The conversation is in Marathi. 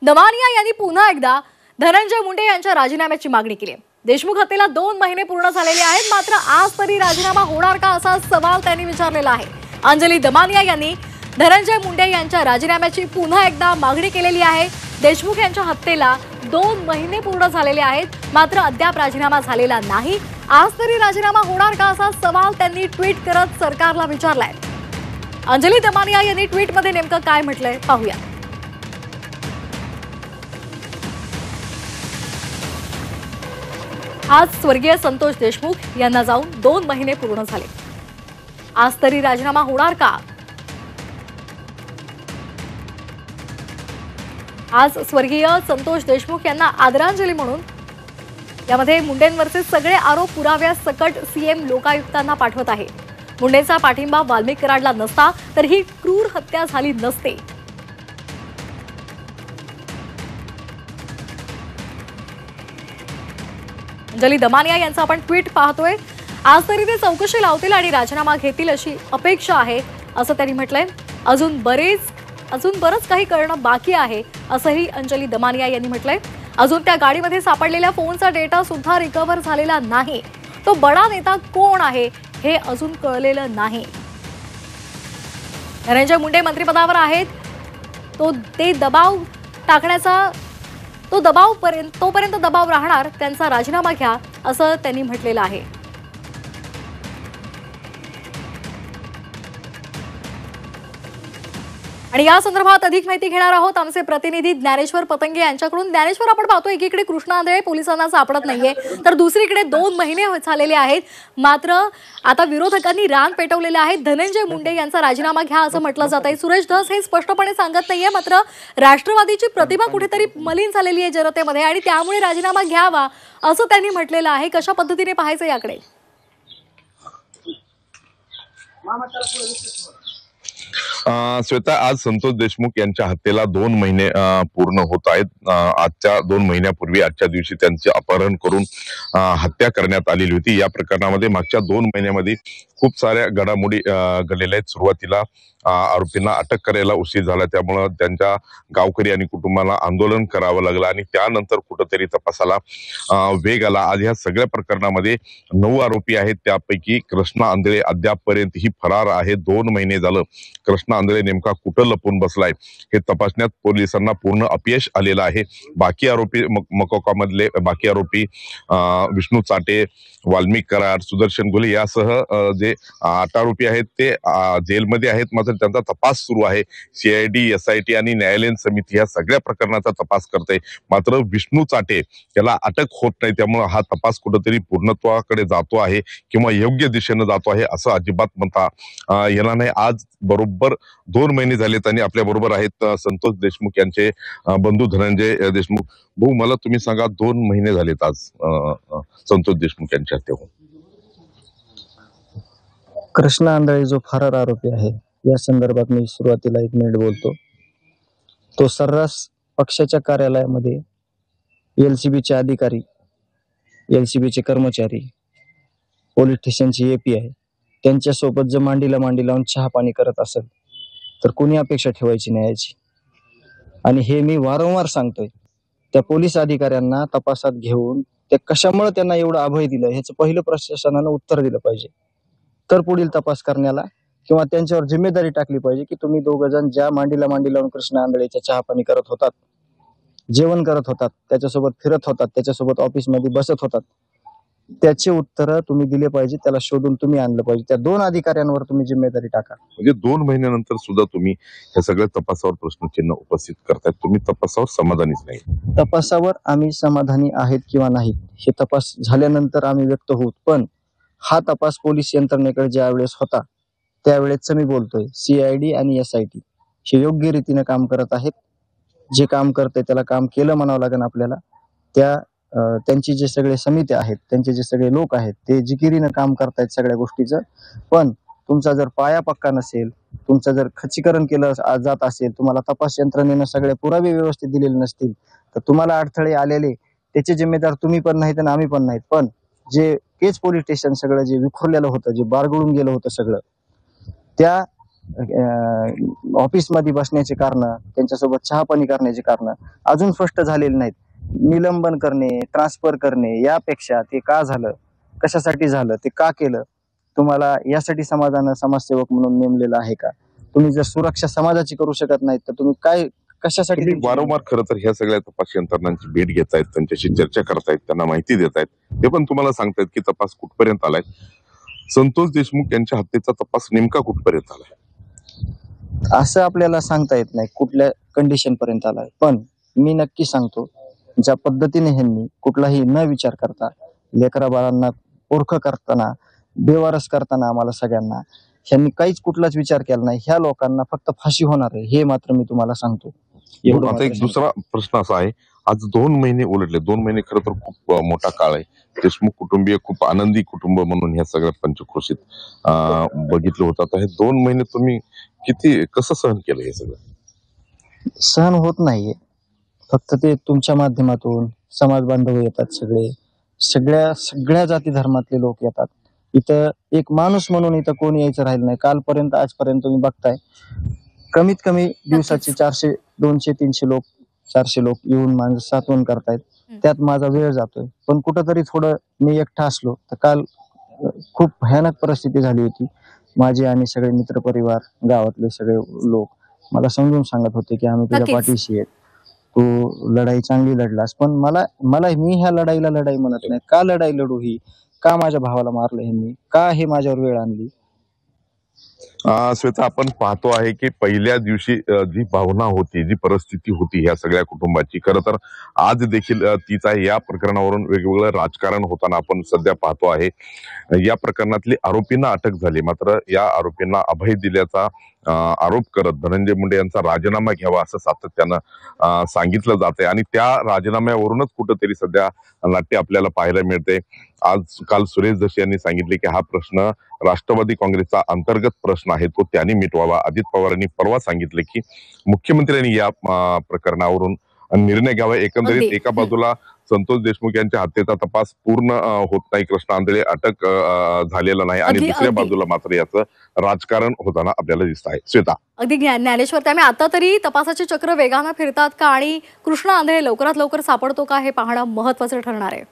दमानिया यांनी पुन्हा एकदा धनंजय मुंडे यांच्या राजीनाम्याची मागणी केली। देशमुख हत्येला 2 महिने पूर्ण झालेले आहेत, मात्र आज तरी राजीनामा होणार का असा सवाल त्यांनी विचारलेला आहे। अंजली दमानिया यांनी धनंजय मुंडे यांच्या राजीनाम्याची पुन्हा एकदा मागणी केलेली आहे। देशमुख यांच्या हत्येला 2 महिने पूर्ण झालेले आहेत, मात्र अद्याप राजीनामा झालेला नाही। आज तरी राजीनामा होणार का असा सवाल त्यांनी ट्विट करत सरकारला विचारलाय। अंजली दमानिया यांनी ट्विटमध्ये नेमकं काय म्हटलंय पाहूया। आज स्वर्गीय संतोष देशमुख यांना जाऊन 2 महिने पूर्ण झाले। आज तरी राजीनामा होणार का? आज स्वर्गीय संतोष देशमुख यांना आदरांजली म्हणून यामध्ये मुंडेंवरचे सगळे आरोप पुराव्यासकट सीएम लोकायुक्तांना पाठवत आहे। मुंडेंचा पाठिंबा वाल्मिक कराडला नसता तर ही क्रूर हत्या झाली नसते। अंजली दमानिया यांचा आपण ट्विट पाहतोय। आज तरी ते चौकशी लावतील आणि राजीनामा घेतील अशी अपेक्षा आहे असं त्यांनी म्हटलंय। अजून बरंच काही करणं बाकी आहे असंही अंजली दमानिया यांनी म्हटलंय। अजून त्या गाडीमध्ये सापडलेल्या फोनचा डेटा सुद्धा रिकव्हर झालेला नाही। तो बडा नेता कोण आहे हे अजून कळलेलं नाही। धनंजय मुंडे मंत्रिपदावर आहेत, तोपर्यंत दबाव राहणार, त्यांचा राजीनामा घ्या असं त्यांनी म्हटलेलं आहे। आणि या संदर्भात अधिक माहिती घेणार आहोत आमचे प्रतिनिधी ज्ञानेश्वर पतंगे यांच्याकडून। ज्ञानेश्वर, आपण पाहतोय एकीकडे कृष्णा आंधळे पोलिसांना सापडत नाहीये, तर दुसरीकडे 2 महिने झालेले आहेत, मात्र आता विरोधकांनी रान पेटवलेले आहे। धनंजय मुंडे यांचा राजीनामा घ्या असं म्हटलं जात आहे। सुरेश धस हे स्पष्टपणे सांगत नाहीये, मात्र राष्ट्रवादीची प्रतिभा कुठेतरी मलिन झालेली आहे जनतेमध्ये आणि त्यामुळे राजीनामा घ्यावा असं त्यांनी म्हटलेलं आहे। कशा पद्धतीने पाहायचं याकडे? श्वेता, आज संतोष देशमुख यांच्या हत्येला 2 महिने पूर्ण होत आहेत। आजच्या 2 महिन्यापूर्वी आजच्या दिवशी त्यांचे अपहरण करून हत्या करण्यात आलेली होती। या प्रकरणामध्ये मागच्या 2 महिन्यामध्ये खूप साऱ्या घडामोडी घडलेल्या आहेत। सुरुवातीला आरोपींना अटक करायला उशीर झाला, त्यामुळे त्यांच्या गावकरी आणि कुटुंबाला आंदोलन करावं लागलं आणि त्यानंतर कुठेतरी तपासाला वेग आला। आज ह्या सगळ्या प्रकरणामध्ये 9 आरोपी आहेत, त्यापैकी कृष्णा आंधळे अद्यापपर्यंत ही फरार आहे। 2 महिने झालं कृष्णा आंधळे नेमका कुठं लपून बसलाय हे तपासण्यात पोलिसांना पूर्ण अपयश आलेलं आहे। बाकी आरोपी मकोकामधले बाकी आरोपी विष्णू चाटे, वाल्मिक कराड, सुदर्शन गुले यासह जे 8 आरोपी आहेत ते जेलमध्ये आहेत, मात्र त्यांचा तपास सुरू आहे। CID, SIT आणि न्यायालयीन समिती या सगळ्या प्रकरणाचा तपास करते, मात्र विष्णू चाटे याला अटक होत नाही। त्यामुळे हा तपास कुठेतरी पूर्णत्वाकडे जातो आहे किंवा योग्य दिशेने जातो आहे असं अजिबात म्हणता येणार नाही। आज बरोबर 2 महिने झालेत आणि आपल्या बरोबर आहेत संतोष देशमुख यांचे बंधू धनंजय देशमुख। भाऊ, मला तुम्ही सांगा, 2 महिने झालेत आज संतोष देशमुख यांच्या हत्येहून। कृष्णा आंधळे जो फरार आरोपी आहे या संदर्भात मी सुरुवातीला 1 मिनिट बोलतो। तो सर्रास पक्षाच्या कार्यालयामध्ये LCBचे अधिकारी, LCBचे कर्मचारी, पोलीस स्टेशनचे API त्यांच्यासोबत जर मांडीला मांडी लावून चहा पाणी करत असेल तर कोणी अपेक्षा ठेवायची नाही याची। आणि हे मी वारंवार सांगतोय, त्या पोलीस अधिकाऱ्यांना तपासात घेऊन ते कशामुळे त्यांना एवढं अभय दिलं ह्याचं पहिलं प्रशासनानं उत्तर दिलं पाहिजे, तर पुढील तपास करण्याला किंवा त्यांच्यावर जिम्मेदारी टाकली पाहिजे की तुम्ही 2 जण ज्या मांडीला मांडी लावून कृष्णा आंधळेच्या चहा पाणी करत होतात, जेवण करत होतात, त्याच्यासोबत फिरत होतात, त्याच्यासोबत ऑफिसमध्ये बसत होतात, त्याचे उत्तर तुम्ही दिले पाहिजे, त्याला शोधून तुम्ही आणलं पाहिजे। त्या 2 अधिकाऱ्यांवर तुम्ही जिम्मेदारी टाका। म्हणजे 2 महिन्यानंतर सुद्धा तुम्ही या सगळ्या तपासावर प्रश्नचिन्ह उपस्थित करतायत, तुम्ही तपासावर समाधानीच नाही। तपासावर आम्ही समाधानी आहेत किंवा नाही हे तपास झाल्यानंतर आम्ही व्यक्त होऊ, पण हा तपास पोलीस यंत्रणेकडे ज्या वेळेस होता त्यावेळेस मी बोलतोय CID आणि SIT हे योग्य रीतीने काम करत आहेत। जे काम करते त्याला काम केलं म्हणावं लागेल आपल्याला। त्यांची जे सगळे समिती आहेत, त्यांचे जे सगळे लोक आहेत ते जिकिरीनं काम करतायत सगळ्या गोष्टीचं। पण तुमचा जर पाया पक्का नसेल, तुमचं जर खच्चीकरण केलं जात असेल, तुम्हाला तपास यंत्रणेनं सगळे पुरावे व्यवस्थित दिलेले नसतील तर तुम्हाला अडथळे आलेले त्याचे जिम्मेदार तुम्ही पण नाहीत आणि आम्ही पण नाहीत। पण जे केज पोलीस स्टेशन सगळं जे विखुरलेलं होतं, जे बारगळून गेलं होतं सगळं, त्या ऑफिसमध्ये बसण्याचे कारण, त्यांच्यासोबत चहापाणी करण्याचे कारण अजून स्पष्ट झालेले नाहीत. निलंबन करणे, ट्रान्सफर करणे, यापेक्षा ते का झालं, कशासाठी झालं, ते का केलं, तुम्हाला यासाठी समाजानं समाजसेवक म्हणून नेमलेलं आहे का? तुम्ही जर सुरक्षा समाजाची करू शकत नाहीत तर तुम्ही काय कशासाठी तुम्ही तुमची- वारंवार खरं तर ह्या सगळ्या तपास यंत्रणांची भेट घेतायत, त्यांच्याशी चर्चा करतायत, त्यांना माहिती देतायत. ते पण तुम्हाला सांगतायत की तपास कुठपर्यंत आलाय. संतोष देशमुख यांच्या हत्येचा तपास नेमका कुठपर्यंत आलाय? असं आपल्याला सांगता येत नाही कुठल्या कंडिशन पर्यंत आलाय, पण मी नक्की सांगतो, ज्या पद्धतीने ह्यांनी कुठलाही न विचार करता लेकरा बाळांना ओळख करताना, बेवारस करताना आम्हाला सगळ्यांना ह्यांनी काहीच कुठलाच विचार केला नाही. ह्या लोकांना फक्त फाशी होणार आहे हे मात्र मी तुम्हाला सांगतो. एवढं आता मात्र एक दुसरा प्रश्न असा आहे, आज 2 महिने उलटले. 2 महिने खरं तर खूप मोठा काळ आहे. देशमुख कुटुंबीय खूप आनंदी कुटुंब म्हणून ह्या सगळ्या पंचक्रोशीत बघितलं होतं. आता हे 2 महिने तुम्ही कसं सहन केलं हे सगळं? सहन होत नाहीये. फक्त ते तुमच्या माध्यमातून समाज बांधव येतात, सगळ्या जाती धर्मातले लोक येतात. इथं एक माणूस म्हणून इथं कोणी यायचं राहिलं नाही. कालपर्यंत आजपर्यंत तुम्ही बघताय, कमीत कमी दिवसाचे 400, 200, 300 लोक, 400 लोक येऊन माझं साथवण करतायत. त्यात माझा वेळ जातोय. पण कुठंतरी थोडं मी एकटा असलो तर काल खूप भयानक परिस्थिती झाली होती. माझे आणि सगळे मित्रपरिवार, गावातले सगळे लोक मला समजून सांगत होते की आम्ही तुझ्या नक्कीच. पाठीशी आहेत, तू लढाई चांगली लढलास. पण मला मला मी ह्या लढाईला लढाई म्हणत नाही. का लढाई लढू ही? का माझ्या भावाला मारलं ह्यांनी? का हे माझ्यावर वेळ आणली? श्वेता, आपण पाहतो आहे की पहिल्या दिवशी जी भावना होती, जी परिस्थिती होती ह्या सगळ्या कुटुंबाची, खरं तर आज देखील तीच आहे. या प्रकरणावरून वेगवेगळं राजकारण होताना आपण सध्या पाहतो आहे. या प्रकरणातली आरोपींना अटक झाली, मात्र या आरोपींना अभय दिल्याचा आरोप करत धनंजय मुंडे यांचा राजीनामा घ्यावा असं सातत्यानं सांगितलं जातंय आणि त्या राजीनाम्यावरूनच कुठंतरी सध्या नाट्य आपल्याला पाहायला मिळते. काल सुरेश जोशी यांनी सांगितले की हा प्रश्न राष्ट्रवादी काँग्रेसचा अंतर्गत प्रश्न आहे, तो त्यांनी मिटवावा. अजित पवारांनी परवा सांगितले की मुख्यमंत्र्यांनी या प्रकरणावरून निर्णय घ्यावा. एकंदरीत अगदी. एका बाजूला संतोष देशमुख यांच्या हत्येचा तपास पूर्ण होत नाही, कृष्णा आंधळे अटक झालेला नाही आणि अगदी, दुसऱ्या अगदी. बाजूला मात्र याचं राजकारण होताना आपल्याला दिसत आहे. श्वेता, अगदी ज्ञानेश्वर, त्यामुळे आता तरी तपासाचे चक्र वेगानं फिरतात का आणि कृष्णा आंधळे लवकरात लवकर सापडतो का हे पाहणं महत्वाचं ठरणार आहे.